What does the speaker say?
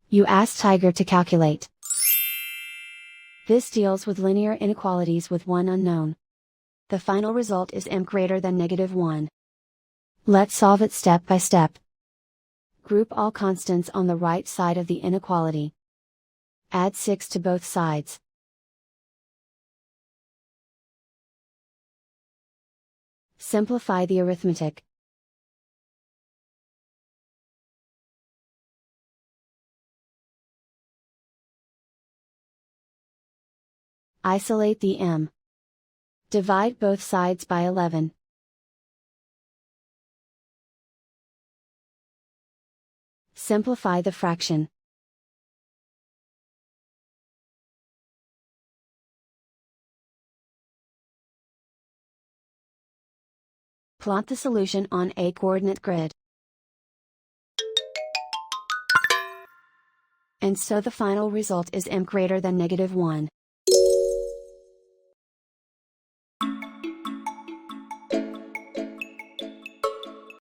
You ask Tiger to calculate. This deals with linear inequalities with one unknown. The final result is m greater than -1. Let's solve it step by step. Group all constants on the right side of the inequality. Add 6 to both sides. Simplify the arithmetic. Isolate the m. Divide both sides by 11. Simplify the fraction. Plot the solution on a coordinate grid. And so the final result is m greater than -1.